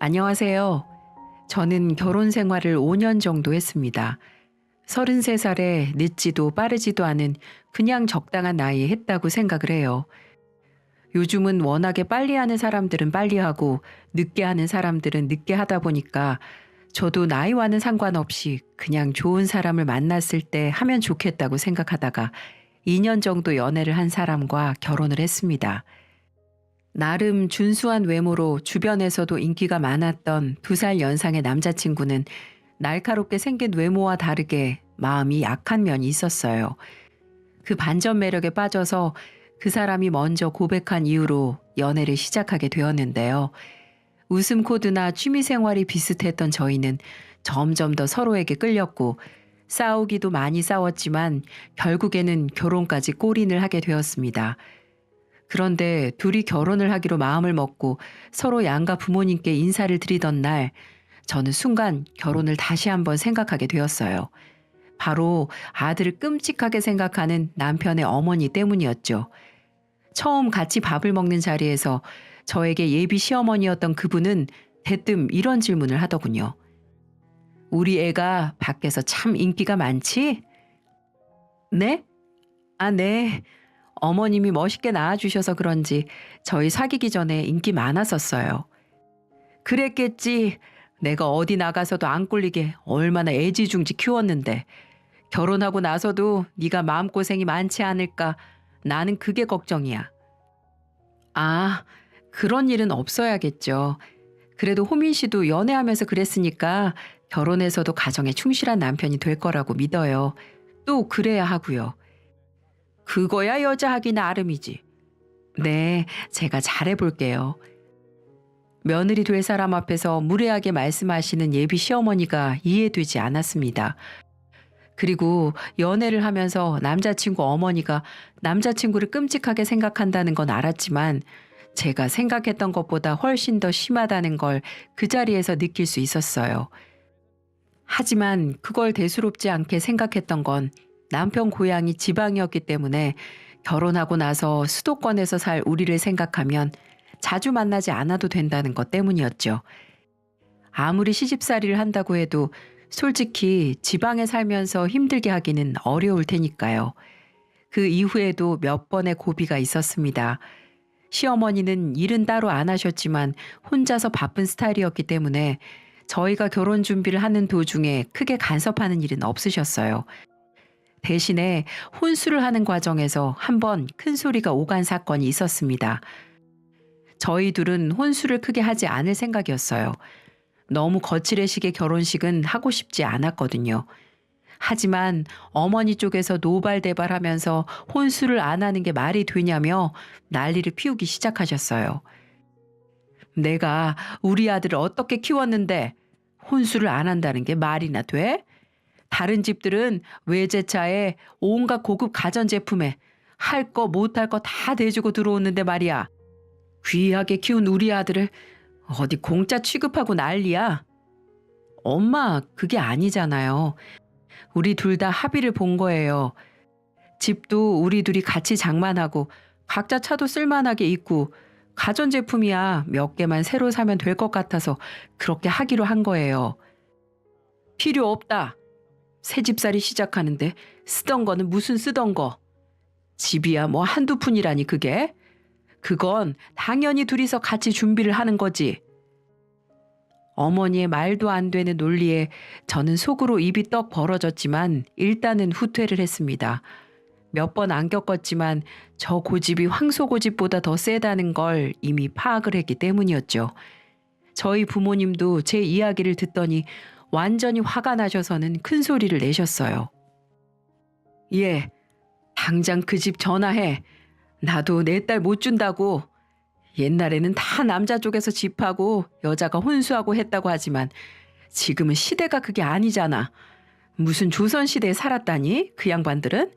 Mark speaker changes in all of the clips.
Speaker 1: 안녕하세요. 저는 결혼 생활을 5년 정도 했습니다. 33살에 늦지도 빠르지도 않은 그냥 적당한 나이에 했다고 생각을 해요. 요즘은 워낙에 빨리 하는 사람들은 빨리 하고 늦게 하는 사람들은 늦게 하다 보니까 저도 나이와는 상관없이 그냥 좋은 사람을 만났을 때 하면 좋겠다고 생각하다가 2년 정도 연애를 한 사람과 결혼을 했습니다. 나름 준수한 외모로 주변에서도 인기가 많았던 2살 연상의 남자친구는 날카롭게 생긴 외모와 다르게 마음이 약한 면이 있었어요. 그 반전 매력에 빠져서 그 사람이 먼저 고백한 이후로 연애를 시작하게 되었는데요. 웃음 코드나 취미 생활이 비슷했던 저희는 점점 더 서로에게 끌렸고 싸우기도 많이 싸웠지만 결국에는 결혼까지 골인을 하게 되었습니다. 그런데 둘이 결혼을 하기로 마음을 먹고 서로 양가 부모님께 인사를 드리던 날, 저는 순간 결혼을 다시 한번 생각하게 되었어요. 바로 아들을 끔찍하게 생각하는 남편의 어머니 때문이었죠. 처음 같이 밥을 먹는 자리에서 저에게 예비 시어머니였던 그분은 대뜸 이런 질문을 하더군요. 우리 애가 밖에서 참 인기가 많지? 네? 아, 네. 어머님이 멋있게 낳아주셔서 그런지 저희 사귀기 전에 인기 많았었어요. 그랬겠지. 내가 어디 나가서도 안 꼴리게 얼마나 애지중지 키웠는데 결혼하고 나서도 네가 마음고생이 많지 않을까. 나는 그게 걱정이야. 아, 그런 일은 없어야겠죠. 그래도 호민 씨도 연애하면서 그랬으니까 결혼해서도 가정에 충실한 남편이 될 거라고 믿어요. 또 그래야 하고요. 그거야 여자 하기 나름이지. 네, 제가 잘해볼게요. 며느리 될 사람 앞에서 무례하게 말씀하시는 예비 시어머니가 이해되지 않았습니다. 그리고 연애를 하면서 남자친구 어머니가 남자친구를 끔찍하게 생각한다는 건 알았지만 제가 생각했던 것보다 훨씬 더 심하다는 걸 그 자리에서 느낄 수 있었어요. 하지만 그걸 대수롭지 않게 생각했던 건 남편 고향이 지방이었기 때문에 결혼하고 나서 수도권에서 살 우리를 생각하면 자주 만나지 않아도 된다는 것 때문이었죠. 아무리 시집살이를 한다고 해도 솔직히 지방에 살면서 힘들게 하기는 어려울 테니까요. 그 이후에도 몇 번의 고비가 있었습니다. 시어머니는 일은 따로 안 하셨지만 혼자서 바쁜 스타일이었기 때문에 저희가 결혼 준비를 하는 도중에 크게 간섭하는 일은 없으셨어요. 대신에 혼수를 하는 과정에서 한 번 큰 소리가 오간 사건이 있었습니다. 저희 둘은 혼수를 크게 하지 않을 생각이었어요. 너무 거칠의식의 결혼식은 하고 싶지 않았거든요. 하지만 어머니 쪽에서 노발대발하면서 혼수를 안 하는 게 말이 되냐며 난리를 피우기 시작하셨어요. 내가 우리 아들을 어떻게 키웠는데 혼수를 안 한다는 게 말이나 돼? 다른 집들은 외제차에 온갖 고급 가전제품에 할 거 못할 거 다 대주고 들어오는데 말이야. 귀하게 키운 우리 아들을 어디 공짜 취급하고 난리야. 엄마, 그게 아니잖아요. 우리 둘 다 합의를 본 거예요. 집도 우리 둘이 같이 장만하고 각자 차도 쓸만하게 있고 가전제품이야 몇 개만 새로 사면 될 것 같아서 그렇게 하기로 한 거예요. 필요 없다. 새집살이 시작하는데 쓰던 거는 무슨 쓰던 거. 집이야 뭐 한두 푼이라니 그게. 그건 당연히 둘이서 같이 준비를 하는 거지. 어머니의 말도 안 되는 논리에 저는 속으로 입이 떡 벌어졌지만 일단은 후퇴를 했습니다. 몇 번 안 겪었지만 저 고집이 황소고집보다 더 세다는 걸 이미 파악을 했기 때문이었죠. 저희 부모님도 제 이야기를 듣더니 완전히 화가 나셔서는 큰 소리를 내셨어요. 예, 당장 그 집 전화해. 나도 내 딸 못 준다고. 옛날에는 다 남자 쪽에서 집하고 여자가 혼수하고 했다고 하지만 지금은 시대가 그게 아니잖아. 무슨 조선시대에 살았다니? 그 양반들은?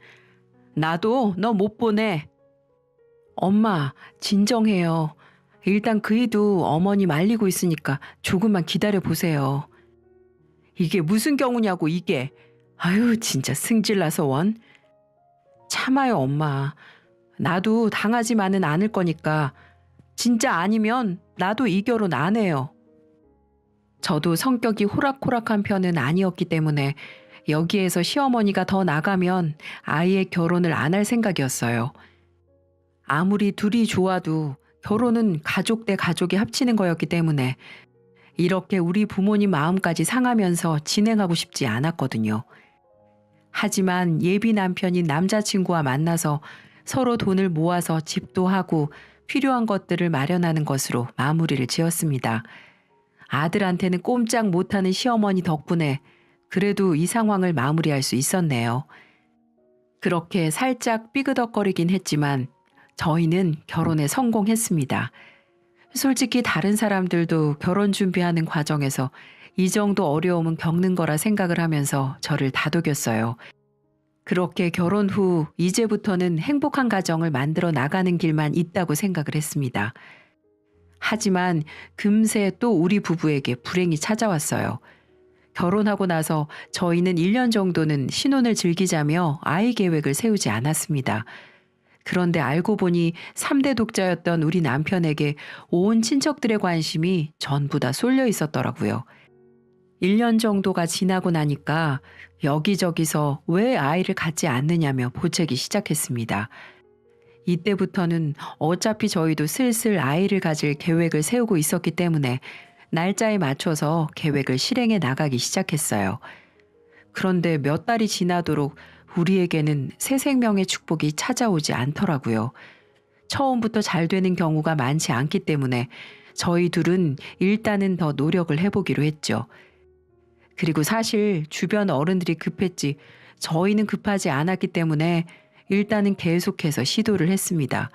Speaker 1: 나도 너 못 보내. 엄마, 진정해요. 일단 그이도 어머니 말리고 있으니까 조금만 기다려 보세요. 이게 무슨 경우냐고 이게. 아유 진짜 승질나서 원. 참아요 엄마. 나도 당하지만은 않을 거니까. 진짜 아니면 나도 이 결혼 안 해요. 저도 성격이 호락호락한 편은 아니었기 때문에 여기에서 시어머니가 더 나가면 아이의 결혼을 안 할 생각이었어요. 아무리 둘이 좋아도 결혼은 가족 대 가족이 합치는 거였기 때문에 이렇게 우리 부모님 마음까지 상하면서 진행하고 싶지 않았거든요. 하지만 예비 남편인 남자친구와 만나서 서로 돈을 모아서 집도 하고 필요한 것들을 마련하는 것으로 마무리를 지었습니다. 아들한테는 꼼짝 못하는 시어머니 덕분에 그래도 이 상황을 마무리할 수 있었네요. 그렇게 살짝 삐그덕거리긴 했지만 저희는 결혼에 성공했습니다. 솔직히 다른 사람들도 결혼 준비하는 과정에서 이 정도 어려움은 겪는 거라 생각을 하면서 저를 다독였어요. 그렇게 결혼 후 이제부터는 행복한 가정을 만들어 나가는 길만 있다고 생각을 했습니다. 하지만 금세 또 우리 부부에게 불행이 찾아왔어요. 결혼하고 나서 저희는 1년 정도는 신혼을 즐기자며 아이 계획을 세우지 않았습니다. 그런데 알고 보니 3대 독자였던 우리 남편에게 온 친척들의 관심이 전부 다 쏠려 있었더라고요. 1년 정도가 지나고 나니까 여기저기서 왜 아이를 갖지 않느냐며 보채기 시작했습니다. 이때부터는 어차피 저희도 슬슬 아이를 가질 계획을 세우고 있었기 때문에 날짜에 맞춰서 계획을 실행해 나가기 시작했어요. 그런데 몇 달이 지나도록 우리에게는 새 생명의 축복이 찾아오지 않더라고요. 처음부터 잘 되는 경우가 많지 않기 때문에 저희 둘은 일단은 더 노력을 해보기로 했죠. 그리고 사실 주변 어른들이 급했지 저희는 급하지 않았기 때문에 일단은 계속해서 시도를 했습니다.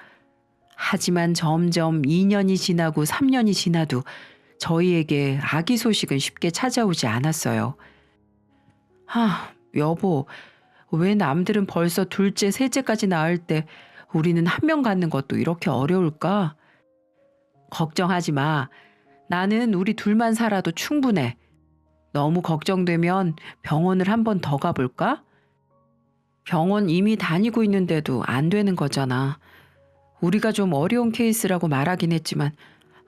Speaker 1: 하지만 점점 2년이 지나고 3년이 지나도 저희에게 아기 소식은 쉽게 찾아오지 않았어요. 여보, 왜 남들은 벌써 둘째, 셋째까지 낳을 때 우리는 한 명 갖는 것도 이렇게 어려울까? 걱정하지 마. 나는 우리 둘만 살아도 충분해. 너무 걱정되면 병원을 한 번 더 가볼까? 병원 이미 다니고 있는데도 안 되는 거잖아. 우리가 좀 어려운 케이스라고 말하긴 했지만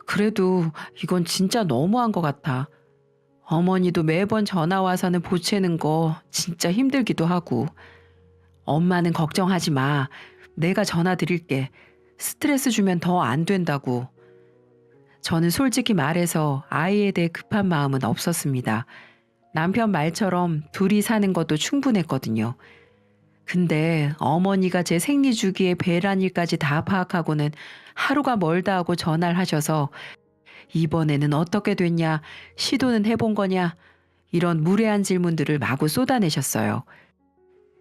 Speaker 1: 그래도 이건 진짜 너무한 것 같아. 어머니도 매번 전화 와서는 보채는 거 진짜 힘들기도 하고. 엄마는 걱정하지 마. 내가 전화 드릴게. 스트레스 주면 더 안 된다고. 저는 솔직히 말해서 아이에 대해 급한 마음은 없었습니다. 남편 말처럼 둘이 사는 것도 충분했거든요. 근데 어머니가 제 생리 주기의 배란 일까지 다 파악하고는 하루가 멀다 하고 전화를 하셔서 이번에는 어떻게 됐냐, 시도는 해본 거냐, 이런 무례한 질문들을 마구 쏟아내셨어요.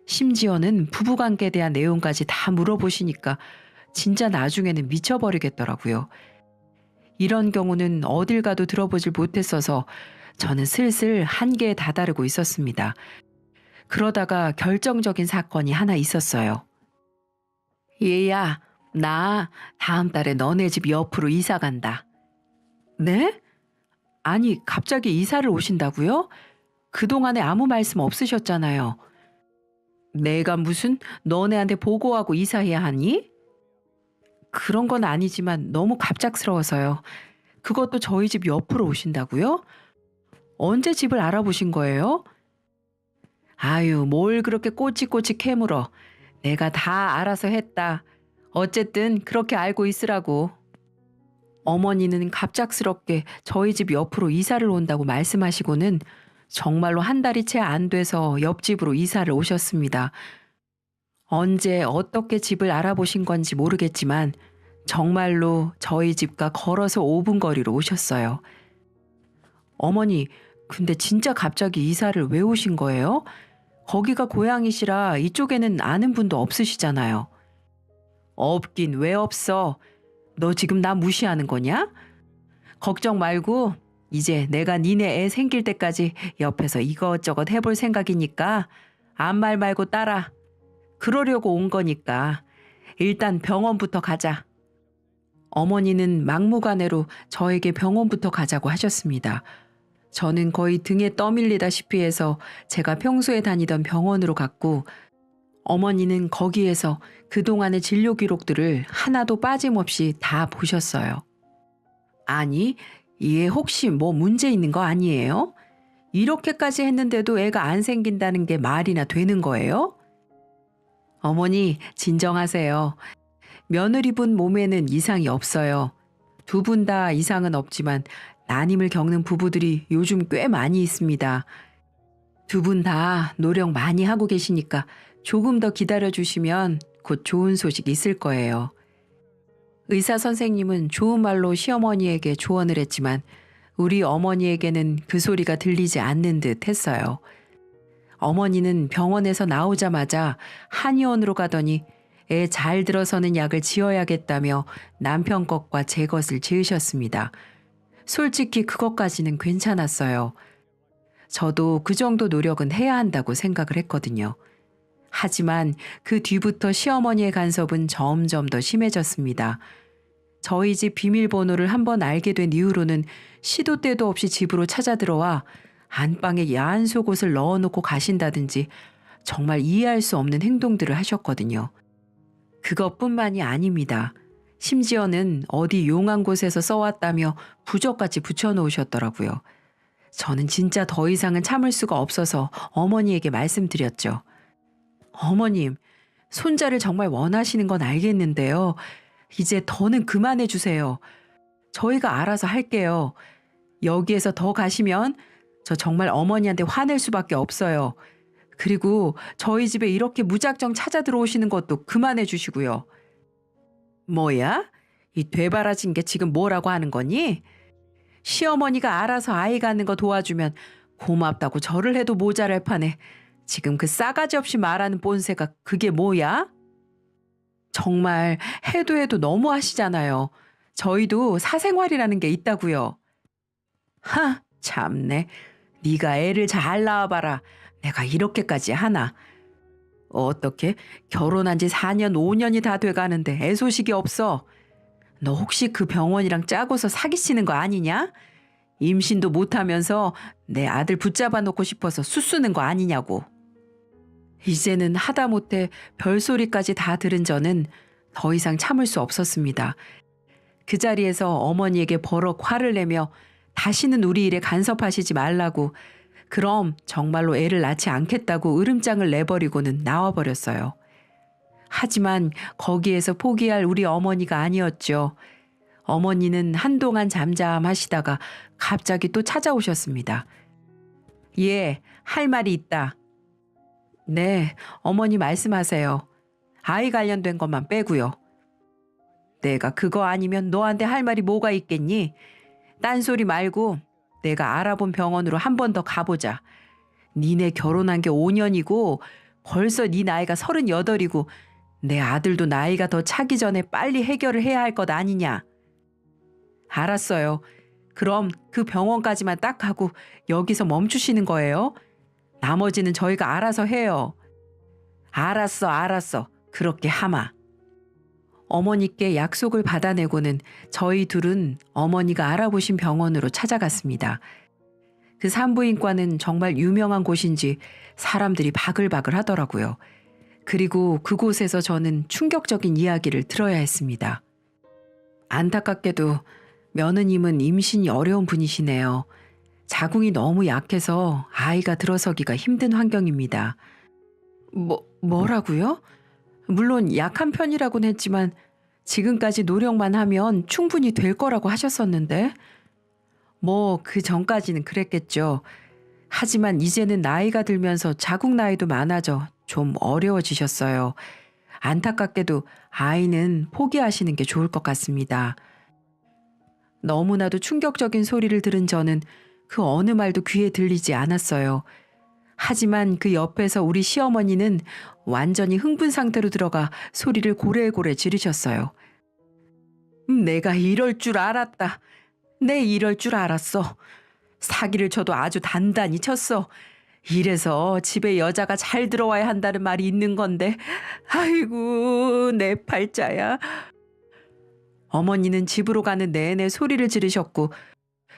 Speaker 1: 심지어는 부부관계에 대한 내용까지 다 물어보시니까 진짜 나중에는 미쳐버리겠더라고요. 이런 경우는 어딜 가도 들어보질 못했어서 저는 슬슬 한계에 다다르고 있었습니다. 그러다가 결정적인 사건이 하나 있었어요. 얘야, 나 다음 달에 너네 집 옆으로 이사 간다. 네? 아니, 갑자기 이사를 오신다고요? 그동안에 아무 말씀 없으셨잖아요. 내가 무슨 너네한테 보고하고 이사해야 하니? 그런 건 아니지만 너무 갑작스러워서요. 그것도 저희 집 옆으로 오신다고요? 언제 집을 알아보신 거예요? 아유, 뭘 그렇게 꼬치꼬치 캐물어. 내가 다 알아서 했다. 어쨌든 그렇게 알고 있으라고. 어머니는 갑작스럽게 저희 집 옆으로 이사를 온다고 말씀하시고는 정말로 한 달이 채 안 돼서 옆집으로 이사를 오셨습니다. 언제 어떻게 집을 알아보신 건지 모르겠지만 정말로 저희 집과 걸어서 5분 거리로 오셨어요. 어머니, 근데 진짜 갑자기 이사를 왜 오신 거예요? 거기가 고향이시라 이쪽에는 아는 분도 없으시잖아요. 없긴 왜 없어? 너 지금 나 무시하는 거냐? 걱정 말고 이제 내가 니네 애 생길 때까지 옆에서 이것저것 해볼 생각이니까 아무 말 말고 따라. 그러려고 온 거니까 일단 병원부터 가자. 어머니는 막무가내로 저에게 병원부터 가자고 하셨습니다. 저는 거의 등에 떠밀리다시피 해서 제가 평소에 다니던 병원으로 갔고 어머니는 거기에서 그동안의 진료 기록들을 하나도 빠짐없이 다 보셨어요. 아니, 얘 혹시 뭐 문제 있는 거 아니에요? 이렇게까지 했는데도 애가 안 생긴다는 게 말이나 되는 거예요? 어머니, 진정하세요. 며느리분 몸에는 이상이 없어요. 두 분 다 이상은 없지만 난임을 겪는 부부들이 요즘 꽤 많이 있습니다. 두 분 다 노력 많이 하고 계시니까 조금 더 기다려주시면 곧 좋은 소식 있을 거예요. 의사 선생님은 좋은 말로 시어머니에게 조언을 했지만 우리 어머니에게는 그 소리가 들리지 않는 듯 했어요. 어머니는 병원에서 나오자마자 한의원으로 가더니 애 잘 들어서는 약을 지어야겠다며 남편 것과 제 것을 지으셨습니다. 솔직히 그것까지는 괜찮았어요. 저도 그 정도 노력은 해야 한다고 생각을 했거든요. 하지만 그 뒤부터 시어머니의 간섭은 점점 더 심해졌습니다. 저희 집 비밀번호를 한번 알게 된 이후로는 시도 때도 없이 집으로 찾아들어와 안방에 야한 속옷을 넣어놓고 가신다든지 정말 이해할 수 없는 행동들을 하셨거든요. 그것뿐만이 아닙니다. 심지어는 어디 용한 곳에서 써왔다며 부적까지 붙여놓으셨더라고요. 저는 진짜 더 이상은 참을 수가 없어서 어머니에게 말씀드렸죠. 어머님, 손자를 정말 원하시는 건 알겠는데요. 이제 더는 그만해 주세요. 저희가 알아서 할게요. 여기에서 더 가시면 저 정말 어머니한테 화낼 수밖에 없어요. 그리고 저희 집에 이렇게 무작정 찾아 들어오시는 것도 그만해 주시고요. 뭐야? 이 되바라진 게 지금 뭐라고 하는 거니? 시어머니가 알아서 아이 갖는 거 도와주면 고맙다고 절을 해도 모자랄 판에 지금 그 싸가지 없이 말하는 본새가 그게 뭐야? 정말 해도 너무 하시잖아요. 저희도 사생활이라는 게 있다고요. 하, 참네. 네가 애를 잘 낳아봐라. 내가 이렇게까지 하나. 어떻게 결혼한 지 4년 5년이 다 돼가는데 애소식이 없어. 너 혹시 그 병원이랑 짜고서 사귀시는 거 아니냐? 임신도 못하면서 내 아들 붙잡아 놓고 싶어서 수쓰는 거 아니냐고. 이제는 하다못해 별소리까지 다 들은 저는 더 이상 참을 수 없었습니다. 그 자리에서 어머니에게 버럭 화를 내며 다시는 우리 일에 간섭하시지 말라고, 그럼 정말로 애를 낳지 않겠다고 으름장을 내버리고는 나와버렸어요. 하지만 거기에서 포기할 우리 어머니가 아니었죠. 어머니는 한동안 잠잠하시다가 갑자기 또 찾아오셨습니다. 예, 할 말이 있다. 네, 어머니 말씀하세요. 아이 관련된 것만 빼고요. 내가 그거 아니면 너한테 할 말이 뭐가 있겠니? 딴소리 말고 내가 알아본 병원으로 한 번 더 가보자. 니네 결혼한 게 5년이고 벌써 네 나이가 38이고 내 아들도 나이가 더 차기 전에 빨리 해결을 해야 할 것 아니냐. 알았어요. 그럼 그 병원까지만 딱 가고 여기서 멈추시는 거예요? 나머지는 저희가 알아서 해요. 알았어. 그렇게 하마. 어머니께 약속을 받아내고는 저희 둘은 어머니가 알아보신 병원으로 찾아갔습니다. 그 산부인과는 정말 유명한 곳인지 사람들이 바글바글 하더라고요. 그리고 그곳에서 저는 충격적인 이야기를 들어야 했습니다. 안타깝게도 며느님은 임신이 어려운 분이시네요. 자궁이 너무 약해서 아이가 들어서기가 힘든 환경입니다. 뭐라고요? 물론 약한 편이라고는 했지만 지금까지 노력만 하면 충분히 될 거라고 하셨었는데. 그 전까지는 그랬겠죠. 하지만 이제는 나이가 들면서 자궁 나이도 많아져 좀 어려워지셨어요. 안타깝게도 아이는 포기하시는 게 좋을 것 같습니다. 너무나도 충격적인 소리를 들은 저는 그 어느 말도 귀에 들리지 않았어요. 하지만 그 옆에서 우리 시어머니는 완전히 흥분 상태로 들어가 소리를 고래고래 지르셨어요. 내가 이럴 줄 알았다. 내 이럴 줄 알았어. 사기를 쳐도 아주 단단히 쳤어. 이래서 집에 여자가 잘 들어와야 한다는 말이 있는 건데, 아이고 내 팔자야. 어머니는 집으로 가는 내내 소리를 지르셨고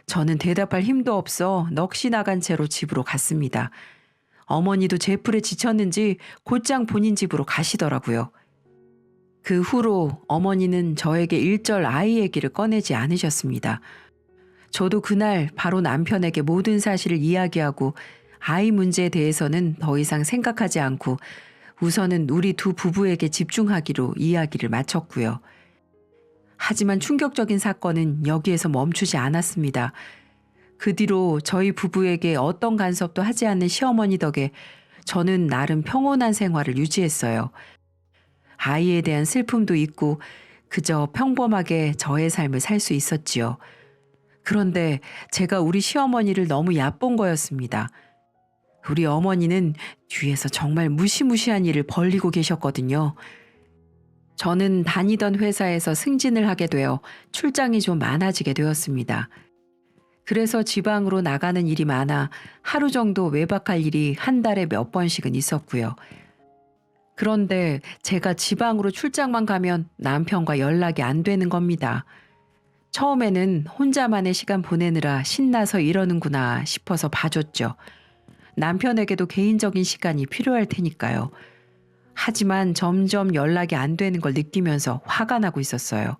Speaker 1: 저는 대답할 힘도 없어 넋이 나간 채로 집으로 갔습니다. 어머니도 제풀에 지쳤는지 곧장 본인 집으로 가시더라고요. 그 후로 어머니는 저에게 일절 아이 얘기를 꺼내지 않으셨습니다. 저도 그날 바로 남편에게 모든 사실을 이야기하고 아이 문제에 대해서는 더 이상 생각하지 않고 우선은 우리 두 부부에게 집중하기로 이야기를 마쳤고요. 하지만 충격적인 사건은 여기에서 멈추지 않았습니다. 그 뒤로 저희 부부에게 어떤 간섭도 하지 않는 시어머니 덕에 저는 나름 평온한 생활을 유지했어요. 아이에 대한 슬픔도 있고 그저 평범하게 저의 삶을 살 수 있었지요. 그런데 제가 우리 시어머니를 너무 얕본 거였습니다. 우리 어머니는 뒤에서 정말 무시무시한 일을 벌리고 계셨거든요. 저는 다니던 회사에서 승진을 하게 되어 출장이 좀 많아지게 되었습니다. 그래서 지방으로 나가는 일이 많아 하루 정도 외박할 일이 한 달에 몇 번씩은 있었고요. 그런데 제가 지방으로 출장만 가면 남편과 연락이 안 되는 겁니다. 처음에는 혼자만의 시간 보내느라 신나서 이러는구나 싶어서 봐줬죠. 남편에게도 개인적인 시간이 필요할 테니까요. 하지만 점점 연락이 안 되는 걸 느끼면서 화가 나고 있었어요.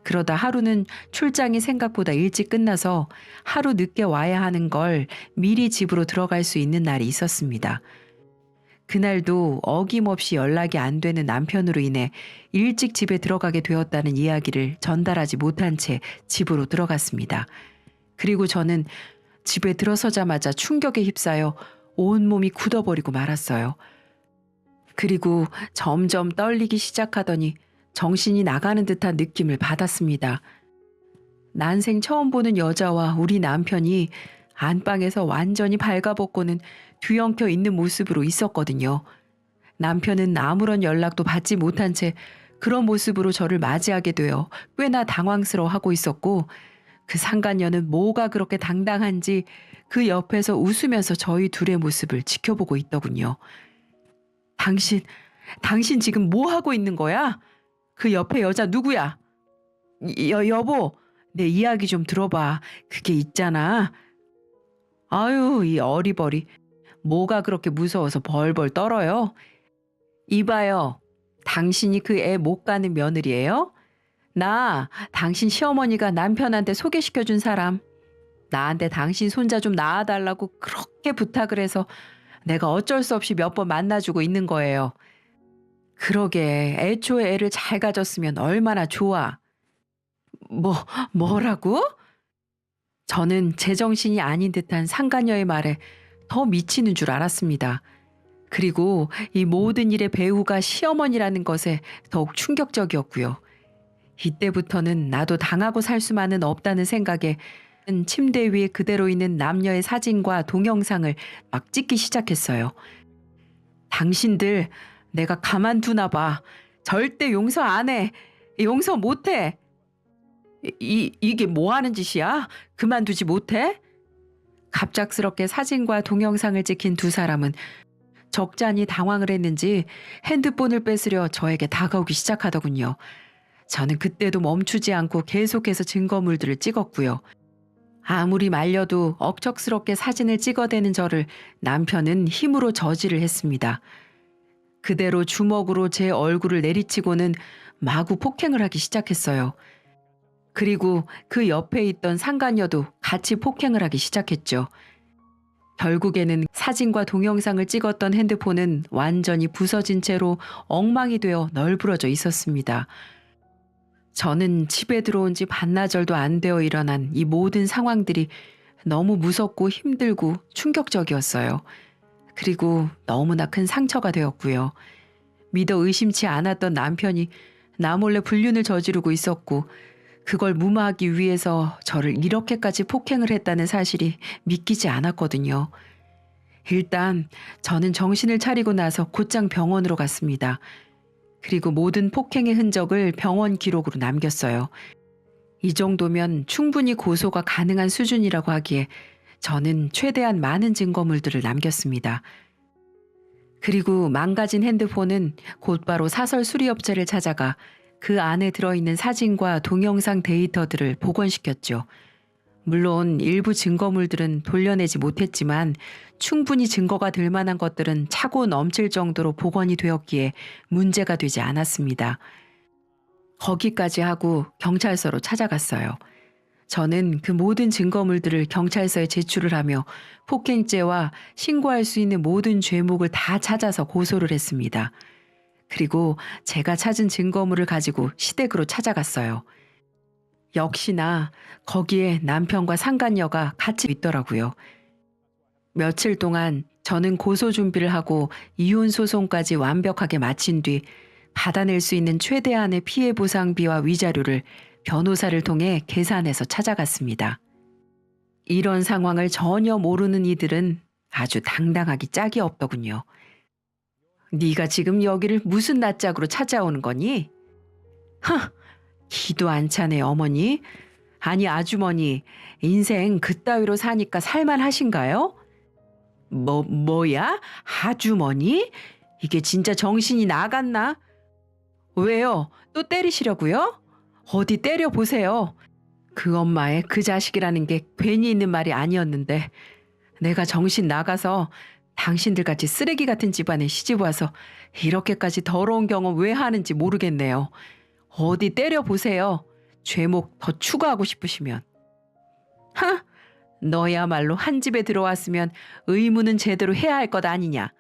Speaker 1: 그러다 하루는 출장이 생각보다 일찍 끝나서 하루 늦게 와야 하는 걸 미리 집으로 들어갈 수 있는 날이 있었습니다. 그날도 어김없이 연락이 안 되는 남편으로 인해 일찍 집에 들어가게 되었다는 이야기를 전달하지 못한 채 집으로 들어갔습니다. 그리고 저는 집에 들어서자마자 충격에 휩싸여 온몸이 굳어버리고 말았어요. 그리고 점점 떨리기 시작하더니 정신이 나가는 듯한 느낌을 받았습니다. 난생 처음 보는 여자와 우리 남편이 안방에서 완전히 발가벗고는 뒤엉켜 있는 모습으로 있었거든요. 남편은 아무런 연락도 받지 못한 채 그런 모습으로 저를 맞이하게 되어 꽤나 당황스러워하고 있었고 그 상간녀는 뭐가 그렇게 당당한지 그 옆에서 웃으면서 저희 둘의 모습을 지켜보고 있더군요. 당신 지금 뭐 하고 있는 거야? 그 옆에 여자 누구야? 여보, 내 이야기 좀 들어봐. 그게 있잖아. 아유, 이 어리버리. 뭐가 그렇게 무서워서 벌벌 떨어요? 이봐요. 당신이 그 애 못 가는 며느리예요? 나 당신 시어머니가 남편한테 소개시켜준 사람. 나한테 당신 손자 좀 낳아달라고 그렇게 부탁을 해서 내가 어쩔 수 없이 몇 번 만나주고 있는 거예요. 그러게 애초에 애를 잘 가졌으면 얼마나 좋아. 뭐라고? 저는 제정신이 아닌 듯한 상간녀의 말에 더 미치는 줄 알았습니다. 그리고 이 모든 일의 배우가 시어머니라는 것에 더욱 충격적이었고요. 이때부터는 나도 당하고 살 수만은 없다는 생각에 침대 위에 그대로 있는 남녀의 사진과 동영상을 막 찍기 시작했어요. 당신들 내가 가만두나 봐. 절대 용서 안 해. 용서 못 해. 이게 뭐 하는 짓이야? 그만두지 못해? 갑작스럽게 사진과 동영상을 찍힌 두 사람은 적잖이 당황을 했는지 핸드폰을 뺏으려 저에게 다가오기 시작하더군요. 저는 그때도 멈추지 않고 계속해서 증거물들을 찍었고요. 아무리 말려도 억척스럽게 사진을 찍어대는 저를 남편은 힘으로 저지를 했습니다. 그대로 주먹으로 제 얼굴을 내리치고는 마구 폭행을 하기 시작했어요. 그리고 그 옆에 있던 상간녀도 같이 폭행을 하기 시작했죠. 결국에는 사진과 동영상을 찍었던 핸드폰은 완전히 부서진 채로 엉망이 되어 널브러져 있었습니다. 저는 집에 들어온 지 반나절도 안 되어 일어난 이 모든 상황들이 너무 무섭고 힘들고 충격적이었어요. 그리고 너무나 큰 상처가 되었고요. 믿어 의심치 않았던 남편이 나 몰래 불륜을 저지르고 있었고 그걸 무마하기 위해서 저를 이렇게까지 폭행을 했다는 사실이 믿기지 않았거든요. 일단 저는 정신을 차리고 나서 곧장 병원으로 갔습니다. 그리고 모든 폭행의 흔적을 병원 기록으로 남겼어요. 이 정도면 충분히 고소가 가능한 수준이라고 하기에 저는 최대한 많은 증거물들을 남겼습니다. 그리고 망가진 핸드폰은 곧바로 사설 수리업체를 찾아가 그 안에 들어있는 사진과 동영상 데이터들을 복원시켰죠. 물론 일부 증거물들은 돌려내지 못했지만 충분히 증거가 될 만한 것들은 차고 넘칠 정도로 복원이 되었기에 문제가 되지 않았습니다. 거기까지 하고 경찰서로 찾아갔어요. 저는 그 모든 증거물들을 경찰서에 제출을 하며 폭행죄와 신고할 수 있는 모든 죄목을 다 찾아서 고소를 했습니다. 그리고 제가 찾은 증거물을 가지고 시댁으로 찾아갔어요. 역시나 거기에 남편과 상간녀가 같이 있더라고요. 며칠 동안 저는 고소 준비를 하고 이혼 소송까지 완벽하게 마친 뒤 받아낼 수 있는 최대한의 피해 보상비와 위자료를 변호사를 통해 계산해서 찾아갔습니다. 이런 상황을 전혀 모르는 이들은 아주 당당하기 짝이 없더군요. 네가 지금 여기를 무슨 낯짝으로 찾아오는 거니? 허, 기도 안 차네 어머니. 아니 아주머니, 인생 그따위로 사니까 살만하신가요? 뭐야? 아주머니? 이게 진짜 정신이 나갔나? 왜요? 또 때리시려고요? 어디 때려보세요. 그 엄마의 그 자식이라는 게 괜히 있는 말이 아니었는데 내가 정신 나가서 당신들같이 쓰레기 같은 집안에 시집 와서 이렇게까지 더러운 경험 왜 하는지 모르겠네요. 어디 때려보세요. 죄목 더 추가하고 싶으시면. 하! 너야말로 한 집에 들어왔으면 의무는 제대로 해야 할 것 아니냐.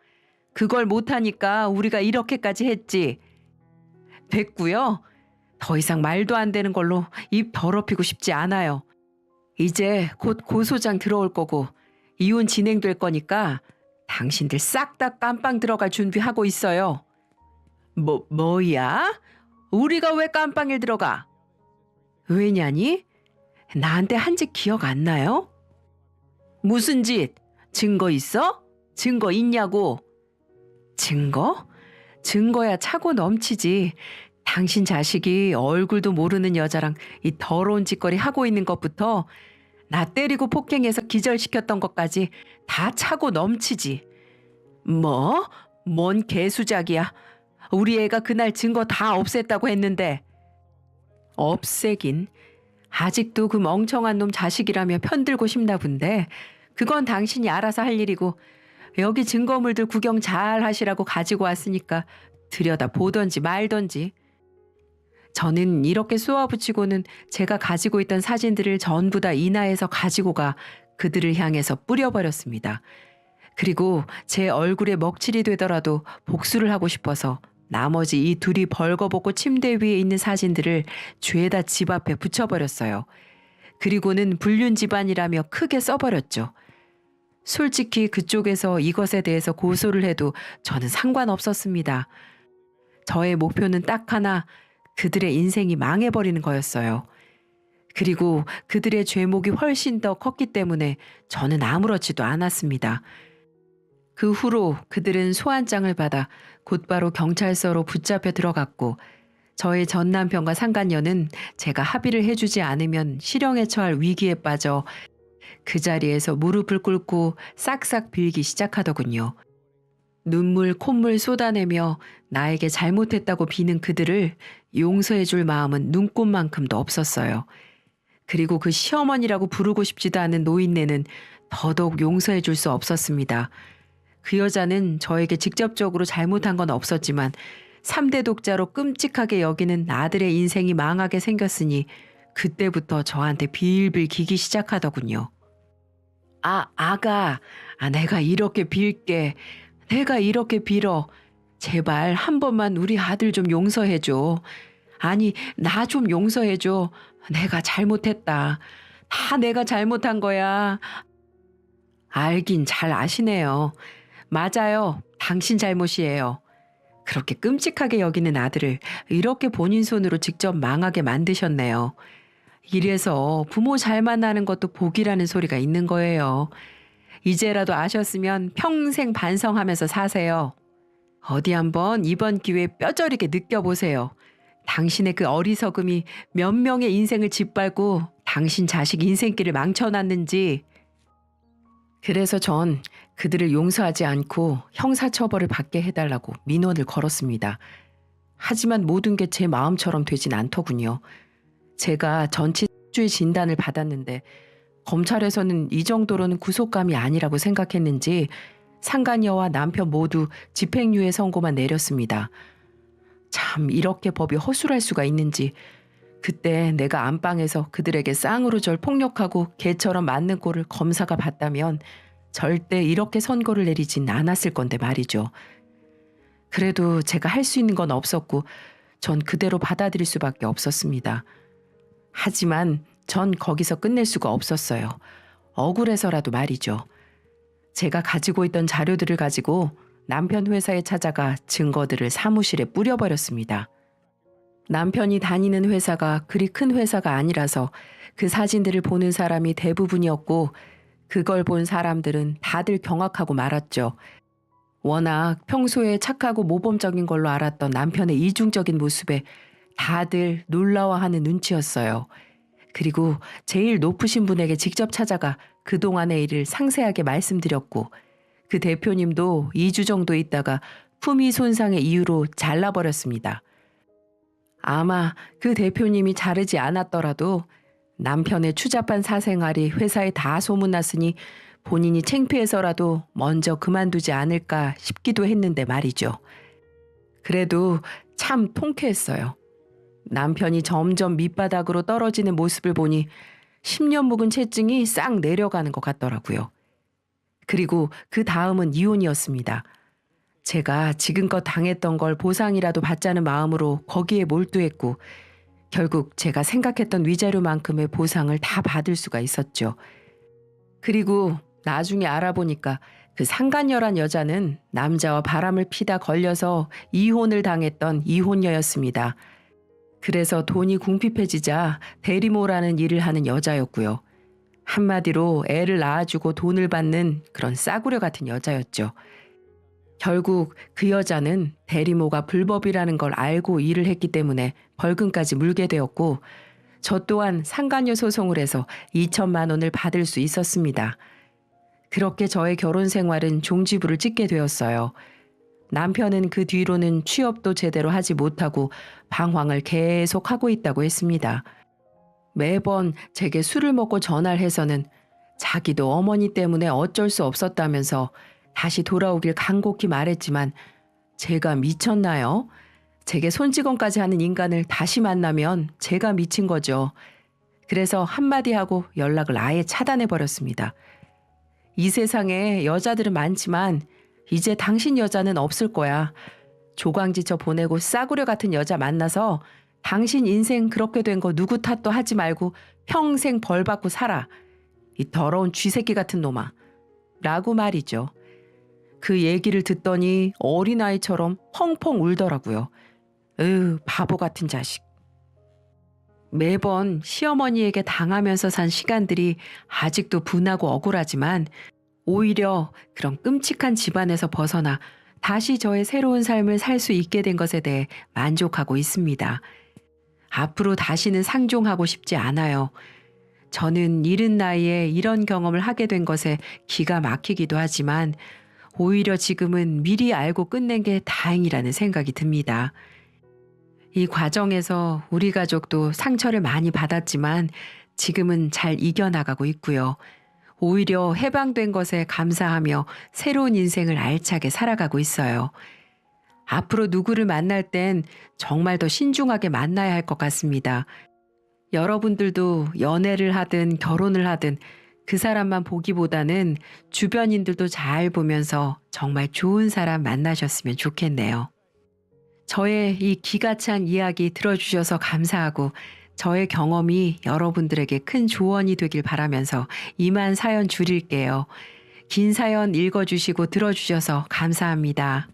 Speaker 1: 그걸 못하니까 우리가 이렇게까지 했지. 됐고요. 더 이상 말도 안 되는 걸로 입 더럽히고 싶지 않아요. 이제 곧 고소장 들어올 거고 이혼 진행될 거니까 당신들 싹 다 깜빵 들어갈 준비하고 있어요. 뭐야? 우리가 왜 깜빵에 들어가? 왜냐니? 나한테 한 짓 기억 안 나요? 무슨 짓? 증거 있어? 증거 있냐고? 증거? 증거야 차고 넘치지. 당신 자식이 얼굴도 모르는 여자랑 이 더러운 짓거리 하고 있는 것부터 나 때리고 폭행해서 기절시켰던 것까지 다 차고 넘치지. 뭐? 뭔 개수작이야. 우리 애가 그날 증거 다 없앴다고 했는데. 없애긴. 아직도 그 멍청한 놈 자식이라며 편들고 싶나 본데 그건 당신이 알아서 할 일이고 여기 증거물들 구경 잘 하시라고 가지고 왔으니까 들여다 보던지 말던지. 저는 이렇게 쏘아붙이고는 제가 가지고 있던 사진들을 전부 다 인하해서 가지고 가 그들을 향해서 뿌려버렸습니다. 그리고 제 얼굴에 먹칠이 되더라도 복수를 하고 싶어서 나머지 이 둘이 벌거벗고 침대 위에 있는 사진들을 죄다 집 앞에 붙여버렸어요. 그리고는 불륜 집안이라며 크게 써버렸죠. 솔직히 그쪽에서 이것에 대해서 고소를 해도 저는 상관없었습니다. 저의 목표는 딱 하나, 그들의 인생이 망해버리는 거였어요. 그리고 그들의 죄목이 훨씬 더 컸기 때문에 저는 아무렇지도 않았습니다. 그 후로 그들은 소환장을 받아 곧바로 경찰서로 붙잡혀 들어갔고 저의 전 남편과 상간녀는 제가 합의를 해주지 않으면 실형에 처할 위기에 빠져 그 자리에서 무릎을 꿇고 싹싹 빌기 시작하더군요. 눈물 콧물 쏟아내며 나에게 잘못했다고 비는 그들을 용서해줄 마음은 눈꼽만큼도 없었어요. 그리고 그 시어머니라고 부르고 싶지도 않은 노인네는 더더욱 용서해줄 수 없었습니다. 그 여자는 저에게 직접적으로 잘못한 건 없었지만 3대 독자로 끔찍하게 여기는 아들의 인생이 망하게 생겼으니 그때부터 저한테 빌빌 기기 시작하더군요. 아가, 내가 이렇게 빌게. 내가 이렇게 빌어. 제발 한 번만 우리 아들 좀 용서해줘. 아니, 나 좀 용서해줘. 내가 잘못했다. 다 내가 잘못한 거야. 알긴 잘 아시네요. 맞아요. 당신 잘못이에요. 그렇게 끔찍하게 여기는 아들을 이렇게 본인 손으로 직접 망하게 만드셨네요. 이래서 부모 잘 만나는 것도 복이라는 소리가 있는 거예요. 이제라도 아셨으면 평생 반성하면서 사세요. 어디 한번 이번 기회에 뼈저리게 느껴보세요. 당신의 그 어리석음이 몇 명의 인생을 짓밟고 당신 자식 인생길을 망쳐놨는지. 그래서 전 그들을 용서하지 않고 형사처벌을 받게 해달라고 민원을 걸었습니다. 하지만 모든 게 제 마음처럼 되진 않더군요. 제가 전치주의 진단을 받았는데 검찰에서는 이 정도로는 구속감이 아니라고 생각했는지 상간녀와 남편 모두 집행유예 선고만 내렸습니다. 참 이렇게 법이 허술할 수가 있는지 그때 내가 안방에서 그들에게 쌍으로 절 폭력하고 개처럼 맞는 꼴을 검사가 봤다면 절대 이렇게 선고를 내리진 않았을 건데 말이죠. 그래도 제가 할 수 있는 건 없었고 전 그대로 받아들일 수밖에 없었습니다. 하지만 전 거기서 끝낼 수가 없었어요. 억울해서라도 말이죠. 제가 가지고 있던 자료들을 가지고 남편 회사에 찾아가 증거들을 사무실에 뿌려버렸습니다. 남편이 다니는 회사가 그리 큰 회사가 아니라서 그 사진들을 보는 사람이 대부분이었고 그걸 본 사람들은 다들 경악하고 말았죠. 워낙 평소에 착하고 모범적인 걸로 알았던 남편의 이중적인 모습에 다들 놀라워하는 눈치였어요. 그리고 제일 높으신 분에게 직접 찾아가 그동안의 일을 상세하게 말씀드렸고 그 대표님도 2주 정도 있다가 품위 손상의 이유로 잘라버렸습니다. 아마 그 대표님이 자르지 않았더라도 남편의 추잡한 사생활이 회사에 다 소문났으니 본인이 창피해서라도 먼저 그만두지 않을까 싶기도 했는데 말이죠. 그래도 참 통쾌했어요. 남편이 점점 밑바닥으로 떨어지는 모습을 보니 10년 묵은 채증이 싹 내려가는 것 같더라고요. 그리고 그 다음은 이혼이었습니다. 제가 지금껏 당했던 걸 보상이라도 받자는 마음으로 거기에 몰두했고 결국 제가 생각했던 위자료만큼의 보상을 다 받을 수가 있었죠. 그리고 나중에 알아보니까 그 상간녀란 여자는 남자와 바람을 피다 걸려서 이혼을 당했던 이혼녀였습니다. 그래서 돈이 궁핍해지자 대리모라는 일을 하는 여자였고요. 한마디로 애를 낳아주고 돈을 받는 그런 싸구려 같은 여자였죠. 결국 그 여자는 대리모가 불법이라는 걸 알고 일을 했기 때문에 벌금까지 물게 되었고 저 또한 상간녀 소송을 해서 2천만 원을 받을 수 있었습니다. 그렇게 저의 결혼 생활은 종지부를 찍게 되었어요. 남편은 그 뒤로는 취업도 제대로 하지 못하고 방황을 계속 하고 있다고 했습니다. 매번 제게 술을 먹고 전화를 해서는 자기도 어머니 때문에 어쩔 수 없었다면서 다시 돌아오길 간곡히 말했지만 제가 미쳤나요? 제게 손찌검까지 하는 인간을 다시 만나면 제가 미친 거죠. 그래서 한마디 하고 연락을 아예 차단해버렸습니다. 이 세상에 여자들은 많지만 이제 당신 여자는 없을 거야. 조광지쳐 보내고 싸구려 같은 여자 만나서 당신 인생 그렇게 된 거 누구 탓도 하지 말고 평생 벌 받고 살아. 이 더러운 쥐새끼 같은 놈아. 라고 말이죠. 그 얘기를 듣더니 어린아이처럼 펑펑 울더라고요. 바보 같은 자식. 매번 시어머니에게 당하면서 산 시간들이 아직도 분하고 억울하지만 오히려 그런 끔찍한 집안에서 벗어나 다시 저의 새로운 삶을 살 수 있게 된 것에 대해 만족하고 있습니다. 앞으로 다시는 상종하고 싶지 않아요. 저는 이른 나이에 이런 경험을 하게 된 것에 기가 막히기도 하지만 오히려 지금은 미리 알고 끝낸 게 다행이라는 생각이 듭니다. 이 과정에서 우리 가족도 상처를 많이 받았지만 지금은 잘 이겨나가고 있고요. 오히려 해방된 것에 감사하며 새로운 인생을 알차게 살아가고 있어요. 앞으로 누구를 만날 땐 정말 더 신중하게 만나야 할 것 같습니다. 여러분들도 연애를 하든 결혼을 하든 그 사람만 보기보다는 주변인들도 잘 보면서 정말 좋은 사람 만나셨으면 좋겠네요. 저의 이 기가 찬 이야기 들어주셔서 감사하고 저의 경험이 여러분들에게 큰 조언이 되길 바라면서 이만 사연 줄일게요. 긴 사연 읽어주시고 들어주셔서 감사합니다.